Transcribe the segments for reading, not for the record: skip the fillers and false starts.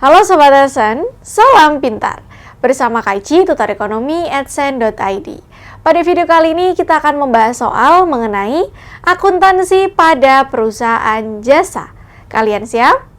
Halo Sobat Adsen, salam pintar. Bersama Kaici, tutor ekonomi @sen.id. Pada video kali ini kita akan membahas soal mengenai akuntansi pada perusahaan jasa. Kalian siap?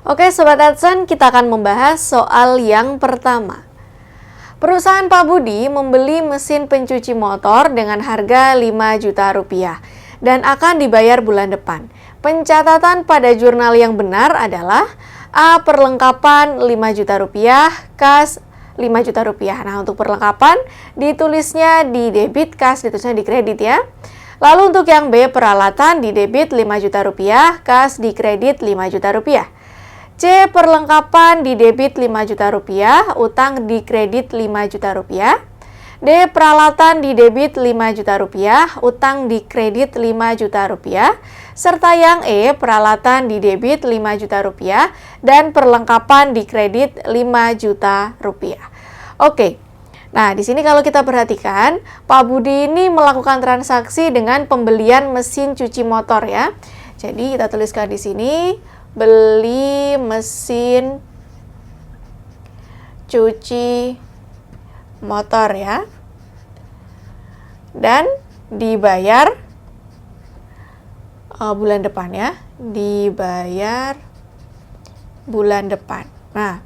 Oke Sobat Adsen, kita akan membahas soal yang pertama. Perusahaan Pak Budi membeli mesin pencuci motor dengan harga 5 juta rupiah dan akan dibayar bulan depan. Pencatatan pada jurnal yang benar adalah A. Perlengkapan 5 juta rupiah, kas 5 juta rupiah. Nah, untuk perlengkapan ditulisnya di debit, kas ditulisnya di kredit ya. Lalu untuk yang B, peralatan di debit 5 juta rupiah, kas di kredit 5 juta rupiah. C. Perlengkapan di debit 5 juta rupiah, utang di kredit 5 juta rupiah. D. Peralatan di debit 5 juta rupiah, utang di kredit 5 juta rupiah. Serta yang E. Peralatan di debit 5 juta rupiah dan perlengkapan di kredit 5 juta rupiah. Oke. Nah, di sini kalau kita perhatikan, Pak Budi ini melakukan transaksi dengan pembelian mesin cuci motor ya. Jadi kita tuliskan di sini beli mesin cuci motor ya, dan dibayar bulan depan ya, dibayar bulan depan. Nah,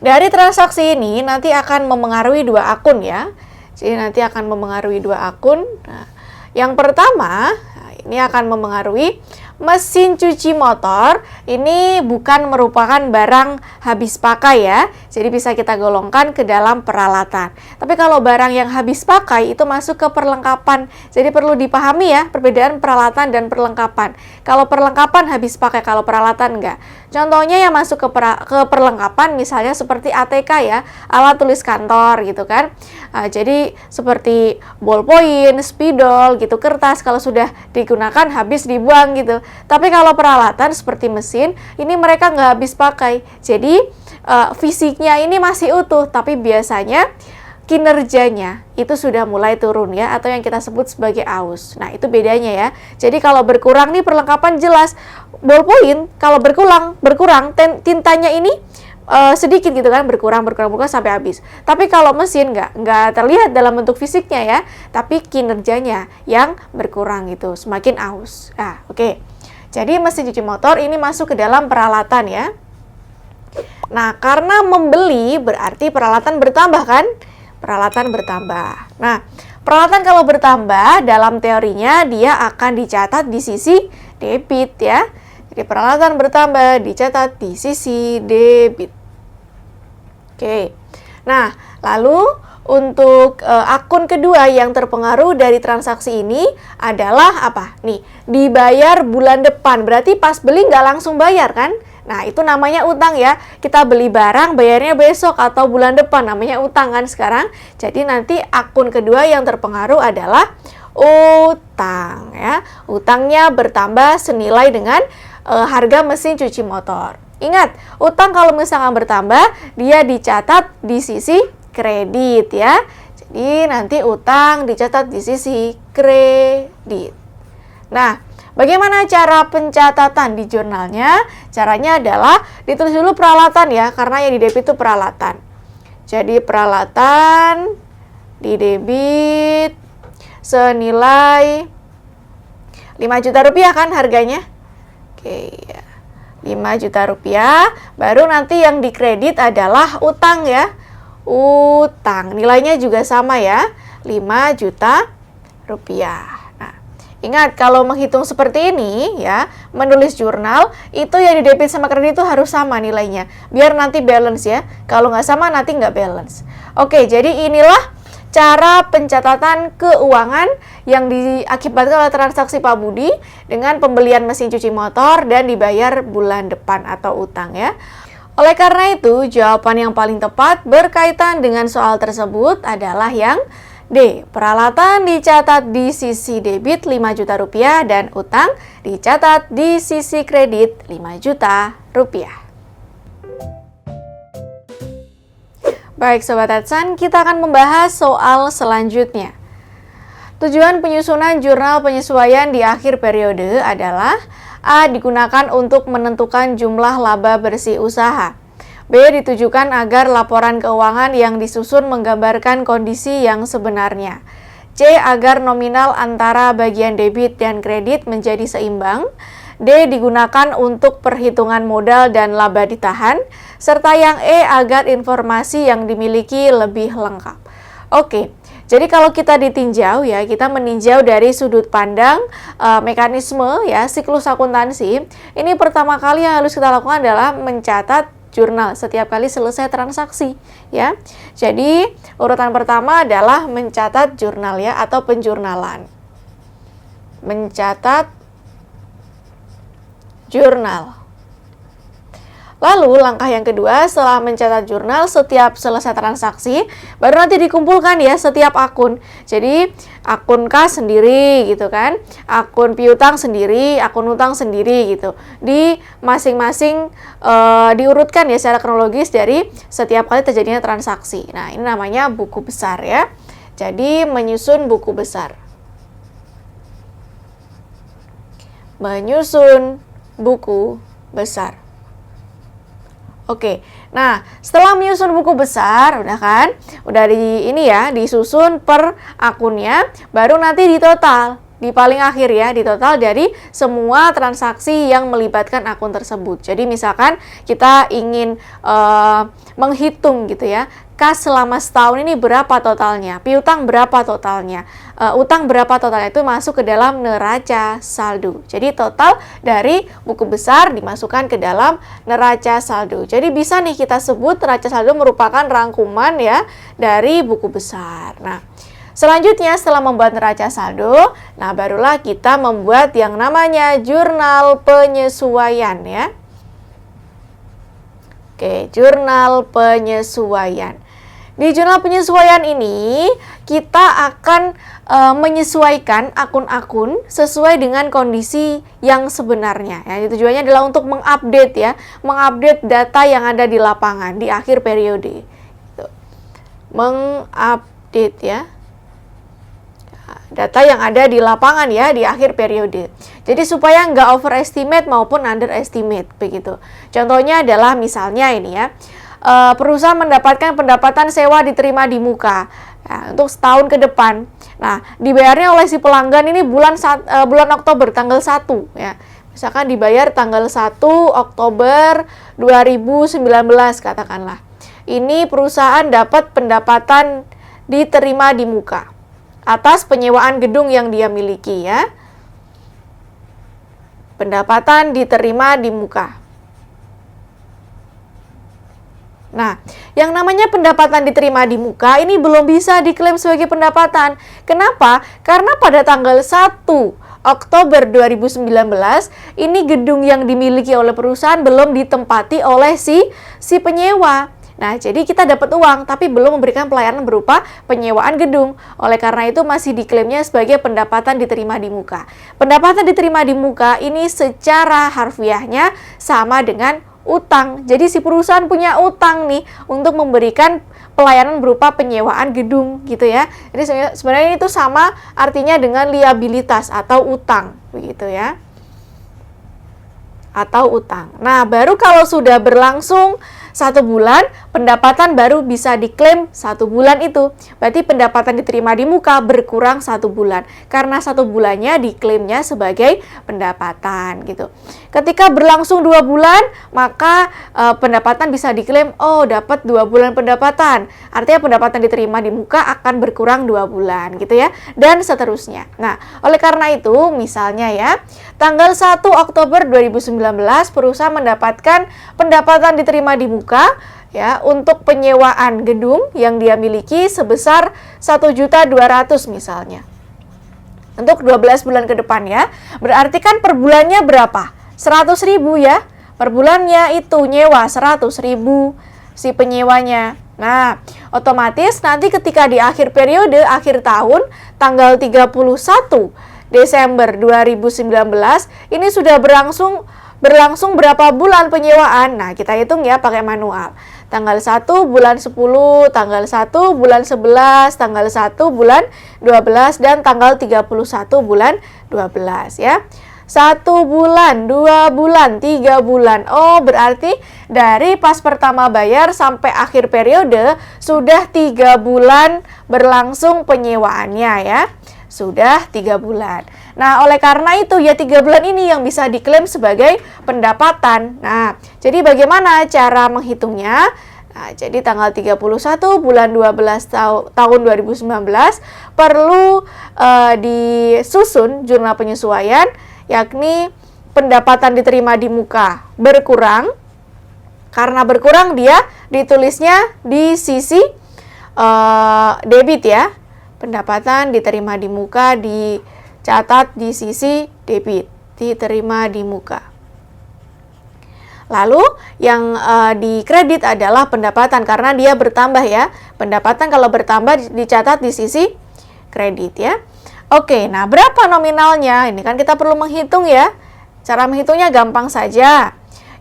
dari transaksi ini nanti akan memengaruhi dua akun ya, jadi nanti akan memengaruhi dua akun. Nah, yang pertama ini akan memengaruhi mesin cuci motor. Ini bukan merupakan barang habis pakai ya, jadi bisa kita golongkan ke dalam peralatan. Tapi kalau barang yang habis pakai itu masuk ke perlengkapan, jadi perlu dipahami ya perbedaan peralatan dan perlengkapan. Kalau perlengkapan habis pakai, kalau peralatan enggak. Contohnya yang masuk ke perlengkapan misalnya seperti ATK ya, alat tulis kantor gitu kan. Nah, jadi seperti ballpoint, spidol gitu, kertas kalau sudah digunakan habis dibuang gitu. Tapi kalau peralatan seperti mesin, ini mereka nggak habis pakai. Jadi fisiknya ini masih utuh, tapi biasanya kinerjanya itu sudah mulai turun ya, atau yang kita sebut sebagai aus. Nah, itu bedanya ya. Jadi kalau berkurang nih perlengkapan jelas. Ballpoint kalau berkurang tintanya ini sedikit gitu kan, berkurang sampai habis. Tapi kalau mesin nggak terlihat dalam bentuk fisiknya ya, tapi kinerjanya yang berkurang gitu, semakin aus. Nah, oke. Jadi mesin cuci motor ini masuk ke dalam peralatan ya. Nah, karena membeli berarti peralatan bertambah kan? Peralatan bertambah. Nah, peralatan kalau bertambah dalam teorinya dia akan dicatat di sisi debit ya. Jadi peralatan bertambah dicatat di sisi debit. Oke. Nah, lalu untuk akun kedua yang terpengaruh dari transaksi ini adalah apa? Nih, dibayar bulan depan. Berarti pas beli nggak langsung bayar kan? Nah, itu namanya utang ya. Kita beli barang, bayarnya besok atau bulan depan. Namanya utang kan sekarang. Jadi nanti akun kedua yang terpengaruh adalah utang ya. Utangnya bertambah senilai dengan harga mesin cuci motor. Ingat, utang kalau misalkan bertambah, dia dicatat di sisi kredit ya. Jadi nanti utang dicatat di sisi kredit. Nah, bagaimana cara pencatatan di jurnalnya? Caranya adalah ditulis dulu peralatan ya, karena yang di debit itu peralatan. Jadi peralatan di debit senilai 5 juta rupiah kan harganya? Oke ya. 5 juta rupiah, baru nanti yang di kredit adalah utang ya. Utang, nilainya juga sama ya, 5 juta rupiah. Nah, ingat kalau menghitung seperti ini ya, menulis jurnal, itu yang di debit sama kredit itu harus sama nilainya, biar nanti balance ya. Kalau nggak sama nanti nggak balance. Oke, jadi inilah cara pencatatan keuangan yang diakibatkan oleh transaksi Pak Budi dengan pembelian mesin cuci motor dan dibayar bulan depan atau utang ya. Oleh karena itu, jawaban yang paling tepat berkaitan dengan soal tersebut adalah yang D. Peralatan dicatat di sisi debit 5 juta rupiah dan utang dicatat di sisi kredit 5 juta rupiah. Baik Sobat Adsan, kita akan membahas soal selanjutnya. Tujuan penyusunan jurnal penyesuaian di akhir periode adalah A. Digunakan untuk menentukan jumlah laba bersih usaha. B. Ditujukan agar laporan keuangan yang disusun menggambarkan kondisi yang sebenarnya. C. Agar nominal antara bagian debit dan kredit menjadi seimbang. D. Digunakan untuk perhitungan modal dan laba ditahan. Serta yang E. Agar informasi yang dimiliki lebih lengkap. Oke, jadi kalau kita ditinjau ya, kita meninjau dari sudut pandang mekanisme ya, siklus akuntansi. Ini pertama kali yang harus kita lakukan adalah mencatat jurnal setiap kali selesai transaksi ya. Jadi urutan pertama adalah mencatat jurnal ya, atau penjurnalan. Mencatat jurnal. Lalu langkah yang kedua, setelah mencatat jurnal setiap selesai transaksi, baru nanti dikumpulkan ya setiap akun. Jadi akun kas sendiri gitu kan, akun piutang sendiri, akun utang sendiri gitu. Di masing-masing diurutkan ya secara kronologis dari setiap kali terjadinya transaksi. Nah, ini namanya buku besar ya. Jadi menyusun buku besar. Menyusun buku besar. Oke, nah setelah menyusun buku besar, udah kan? Udah disusun per akunnya, baru nanti ditotal. Di paling akhir ya, ditotal dari semua transaksi yang melibatkan akun tersebut. Jadi misalkan kita ingin menghitung gitu ya, kas selama setahun ini berapa totalnya, piutang berapa totalnya, utang berapa totalnya, itu masuk ke dalam neraca saldo. Jadi total dari buku besar dimasukkan ke dalam neraca saldo. Jadi bisa nih kita sebut neraca saldo merupakan rangkuman ya dari buku besar. Nah, selanjutnya setelah membuat neraca saldo, nah barulah kita membuat yang namanya jurnal penyesuaian ya. Oke, jurnal penyesuaian. Di jurnal penyesuaian ini kita akan menyesuaikan akun-akun sesuai dengan kondisi yang sebenarnya. Ya, tujuannya adalah untuk mengupdate ya, mengupdate data yang ada di lapangan di akhir periode. Mengupdate ya. Data yang ada di lapangan ya di akhir periode. Jadi supaya nggak overestimate maupun underestimate begitu. Contohnya adalah misalnya ini ya, perusahaan mendapatkan pendapatan sewa diterima di muka ya, untuk setahun ke depan. Nah, dibayarnya oleh si pelanggan ini bulan Oktober tanggal 1 ya. Misalkan dibayar tanggal 1 Oktober 2019 katakanlah. Ini perusahaan dapat pendapatan diterima di muka atas penyewaan gedung yang dia miliki ya. Pendapatan diterima di muka. Nah, yang namanya pendapatan diterima di muka ini belum bisa diklaim sebagai pendapatan. Kenapa? Karena pada tanggal 1 Oktober 2019 ini gedung yang dimiliki oleh perusahaan belum ditempati oleh si penyewa. Nah, jadi kita dapat uang tapi belum memberikan pelayanan berupa penyewaan gedung. Oleh karena itu masih diklaimnya sebagai pendapatan diterima di muka. Pendapatan diterima di muka ini secara harfiahnya sama dengan utang. Jadi si perusahaan punya utang nih untuk memberikan pelayanan berupa penyewaan gedung gitu ya. Jadi sebenarnya itu sama artinya dengan liabilitas atau utang begitu ya. Atau utang. Nah, baru kalau sudah berlangsung 1 bulan, pendapatan baru bisa diklaim 1 bulan itu. Berarti pendapatan diterima di muka berkurang 1 bulan. Karena 1 bulannya diklaimnya sebagai pendapatan gitu. Ketika berlangsung 2 bulan, maka pendapatan bisa diklaim, oh dapat 2 bulan pendapatan. Artinya pendapatan diterima di muka akan berkurang 2 bulan gitu ya. Dan seterusnya. Nah, oleh karena itu misalnya ya, tanggal 1 Oktober 2019 perusahaan mendapatkan pendapatan diterima di muka ya untuk penyewaan gedung yang dia miliki sebesar 1.200.000 misalnya. Untuk 12 bulan ke depan ya. Berarti kan per bulannya berapa? 100.000 ya. Per bulannya itu nyewa 100.000 si penyewanya. Nah, Otomatis nanti ketika di akhir periode, akhir tahun, tanggal 31 Desember 2019, ini sudah berlangsung berapa bulan penyewaan? Nah, kita hitung ya pakai manual. Tanggal 1 bulan 10, tanggal 1 bulan 11, tanggal 1 bulan 12, dan tanggal 31 bulan 12 ya. 1 bulan, 2 bulan, 3 bulan. Oh, berarti dari pas pertama bayar sampai akhir periode sudah 3 bulan berlangsung penyewaannya ya. Sudah 3 bulan. Nah, oleh karena itu ya 3 bulan ini yang bisa diklaim sebagai pendapatan. Nah, jadi bagaimana cara menghitungnya? Nah, jadi tanggal 31 bulan 12 tahun 2019 perlu disusun jurnal penyesuaian, yakni pendapatan diterima di muka berkurang. Karena berkurang dia ditulisnya di sisi debit ya. Pendapatan diterima di muka dicatat di sisi debit, diterima di muka. Lalu yang di kredit adalah pendapatan karena dia bertambah ya. Pendapatan kalau bertambah dicatat di sisi kredit ya. Oke, nah berapa nominalnya? Ini kan kita perlu menghitung ya. Cara menghitungnya gampang saja.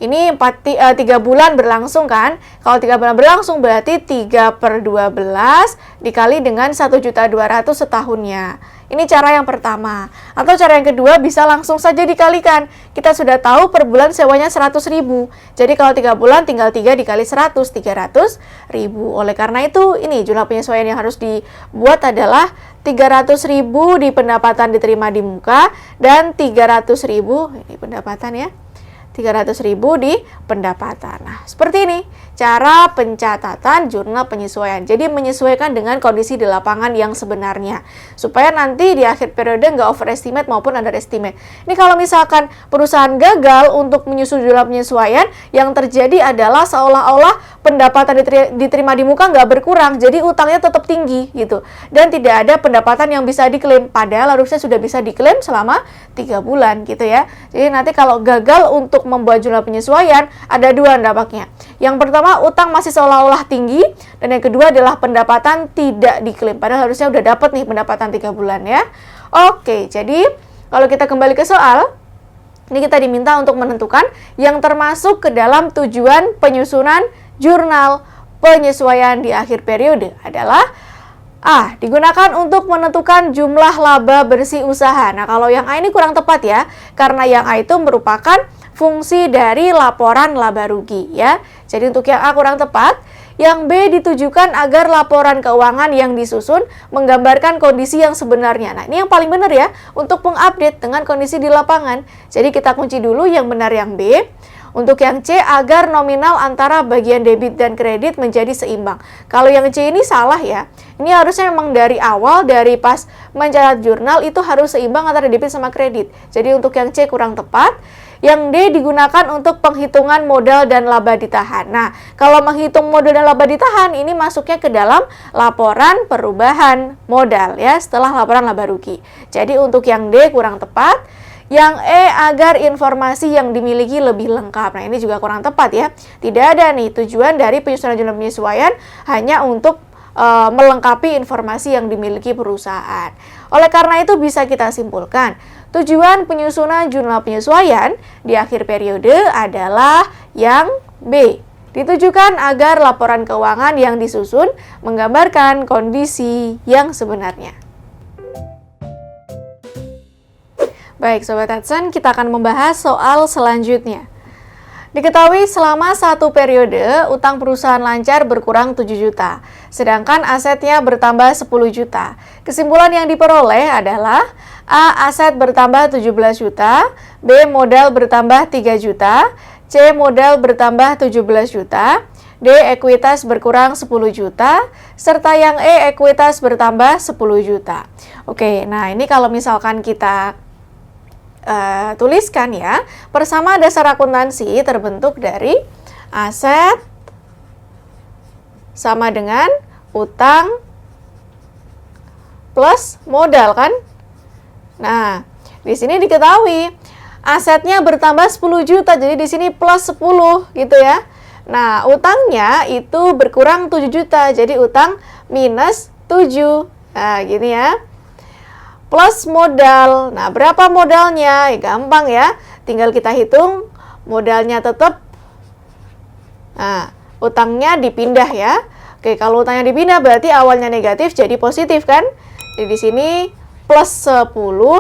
Ini 3 bulan berlangsung kan? Kalau 3 bulan berlangsung berarti 3/12 dikali dengan 1.200.000 setahunnya. Ini cara yang pertama. Atau cara yang kedua bisa langsung saja dikalikan. Kita sudah tahu per bulan sewanya 100.000. Jadi kalau 3 bulan tinggal 3 dikali 100, 300.000. Oleh karena itu ini jumlah penyesuaian yang harus dibuat adalah 300.000 di pendapatan diterima di muka dan 300.000 ini pendapatan ya. 300.000 di pendapatan. Nah, seperti ini cara pencatatan jurnal penyesuaian. Jadi menyesuaikan dengan kondisi di lapangan yang sebenarnya. Supaya nanti di akhir periode nggak overestimate maupun underestimate. Ini kalau misalkan perusahaan gagal untuk menyusun jurnal penyesuaian, yang terjadi adalah seolah-olah pendapatan diterima di muka nggak berkurang. Jadi utangnya tetap tinggi gitu. Dan tidak ada pendapatan yang bisa diklaim. Padahal harusnya sudah bisa diklaim selama 3 bulan gitu ya. Jadi nanti kalau gagal untuk membuat jurnal penyesuaian, ada 2 dampaknya. Yang pertama, utang masih seolah-olah tinggi, dan yang kedua adalah pendapatan tidak diklaim. Padahal harusnya udah dapat nih pendapatan 3 bulan ya. Oke, jadi kalau kita kembali ke soal, ini kita diminta untuk menentukan yang termasuk ke dalam tujuan penyusunan jurnal penyesuaian di akhir periode adalah A. Digunakan untuk menentukan jumlah laba bersih usaha. Nah, kalau yang A ini kurang tepat ya, karena yang A itu merupakan fungsi dari laporan laba rugi ya. Jadi untuk yang A kurang tepat. Yang B ditujukan agar laporan keuangan yang disusun menggambarkan kondisi yang sebenarnya. Nah, ini yang paling benar ya, untuk mengupdate dengan kondisi di lapangan. Jadi kita kunci dulu yang benar yang B. Untuk yang C, agar nominal antara bagian debit dan kredit menjadi seimbang. Kalau yang C ini salah ya. Ini harusnya memang dari awal, dari pas mencatat jurnal itu harus seimbang antara debit sama kredit. Jadi untuk yang C kurang tepat. Yang D digunakan untuk penghitungan modal dan laba ditahan. Nah, kalau menghitung modal dan laba ditahan, ini masuknya ke dalam laporan perubahan modal ya, setelah laporan laba rugi. Jadi untuk yang D kurang tepat. Yang E, agar informasi yang dimiliki lebih lengkap. Nah, ini juga kurang tepat ya. Tidak ada nih tujuan dari penyusunan jurnal penyesuaian hanya untuk melengkapi informasi yang dimiliki perusahaan. Oleh karena itu bisa kita simpulkan, tujuan penyusunan jurnal penyesuaian di akhir periode adalah yang B. Ditujukan agar laporan keuangan yang disusun menggambarkan kondisi yang sebenarnya. Baik Sobat Adsen, kita akan membahas soal selanjutnya. Diketahui selama 1 periode, utang perusahaan lancar berkurang 7 juta, sedangkan asetnya bertambah 10 juta. Kesimpulan yang diperoleh adalah A. Aset bertambah 17 juta, B. Modal bertambah 3 juta, C. Modal bertambah 17 juta, D. Ekuitas berkurang 10 juta, serta yang E. Ekuitas bertambah 10 juta. Oke, nah ini kalau misalkan kita tuliskan ya, persamaan dasar akuntansi terbentuk dari aset sama dengan utang plus modal kan. Nah, di sini diketahui asetnya bertambah 10 juta, jadi di sini plus 10 gitu ya. Nah, utangnya itu berkurang 7 juta, jadi utang minus 7. Nah, gini ya. Plus modal. Nah, berapa modalnya? Ya, gampang ya. Tinggal kita hitung modalnya tetap. Nah, utangnya dipindah ya. Oke, kalau utangnya dipindah berarti awalnya negatif jadi positif kan? Jadi di sini plus 10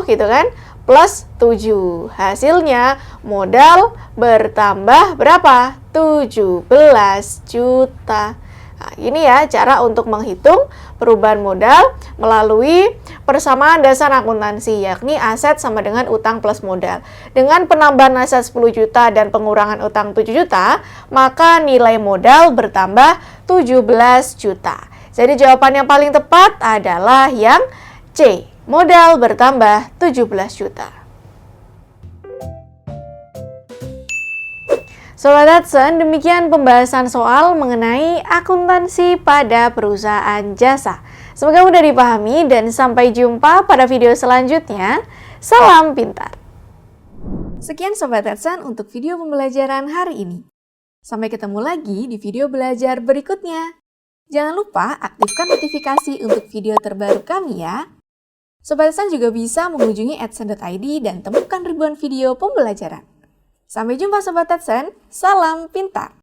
gitu kan? Plus 7. Hasilnya modal bertambah berapa? 17 juta. Nah, ini ya cara untuk menghitung perubahan modal melalui persamaan dasar akuntansi, yakni aset sama dengan utang plus modal. Dengan penambahan aset 10 juta dan pengurangan utang 7 juta, maka nilai modal bertambah 17 juta. Jadi jawaban yang paling tepat adalah yang C, modal bertambah 17 juta. Sobat Hudson, demikian pembahasan soal mengenai akuntansi pada perusahaan jasa. Semoga mudah dipahami dan sampai jumpa pada video selanjutnya. Salam pintar. Sekian Sobat Hudson untuk video pembelajaran hari ini. Sampai ketemu lagi di video belajar berikutnya. Jangan lupa aktifkan notifikasi untuk video terbaru kami ya. Sobat Hudson juga bisa mengunjungi adsense.id dan temukan ribuan video pembelajaran. Sampai jumpa Sobat Hudson, salam pintar!